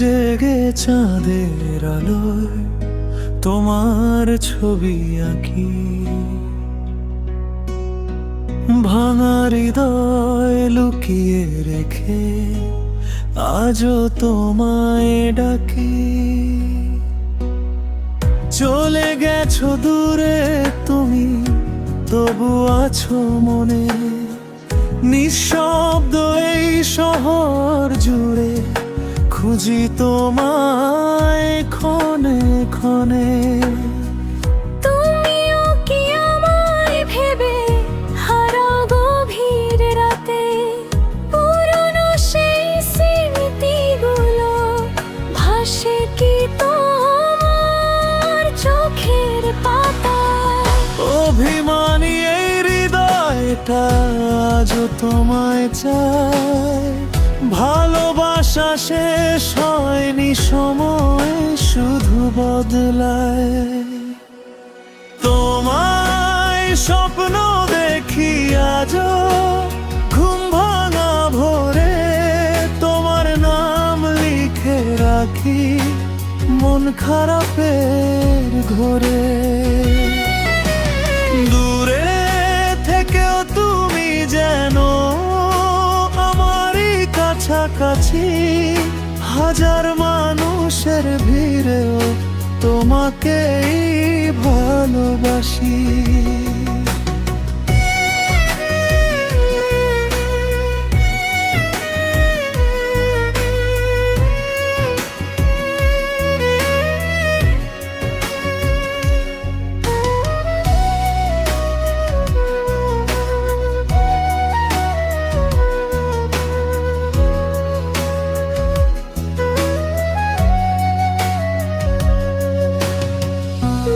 জেগে চাঁদের আলোয় তোমার ছবি আঁকি। ভাঙা হৃদয় লুকিয়ে রেখে আজও তোমায় ডাকি। চলে গেছো দূরে তুমি, তবু আছো মনে। নিঃশব্দ এই শহর জুড়ে খুঁজি তোমায় ক্ষণে ক্ষণে। তুমিও কি আমায় ভেবে হারাও গভীর রাতে? পুরনো সেই স্মৃতিগুলো ভাসে কি তোমার চোখের পাতায়? অভিমানী এই হৃদয়টা আজও তোমায় চায়। ভালোবাসা শেষ হয়নি, সময় শুধু বদলায়। তোমায় স্বপ্ন দেখি আজও ঘুম ভাঙা ভোরে। তোমার নাম লিখে রাখি মন খারাপের ঘরে। দূরে থেকেও তুমি যেন আমারই কাছাকাছি। হাজার মানুষের ভিড়েও তোমাকেই ভালোবাসি।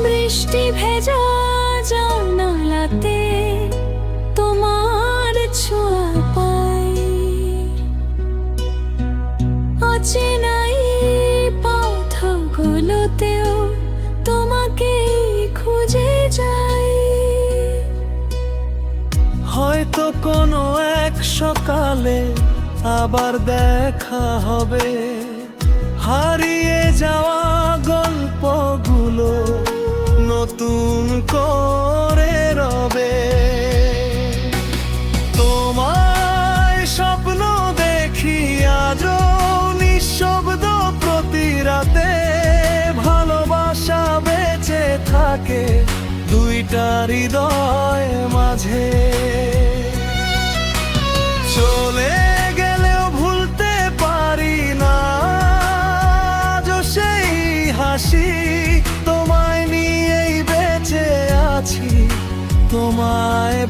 বৃষ্টি ভেজা জানালাতে তোমার ছোঁয়া পাই। অচেনাই পথগুলোতেও তোমাকে খুঁজে যাই। হয়তো কোনো এক সকালে আবার দেখা হবে। হারিয়ে যাওয়া গল্পগুলো নতুন করে রবে। তোমায় স্বপ্ন দেখি আজও নিঃশব্দ প্রতি রাতে। ভালোবাসা বেঁচে থাকে দুইটা হৃদয় মাঝে। চলে গেলেও ভুলতে পারি না আজও সেই হাসি। তোমায় নিয়েই বেঁচে আছি, তোমায়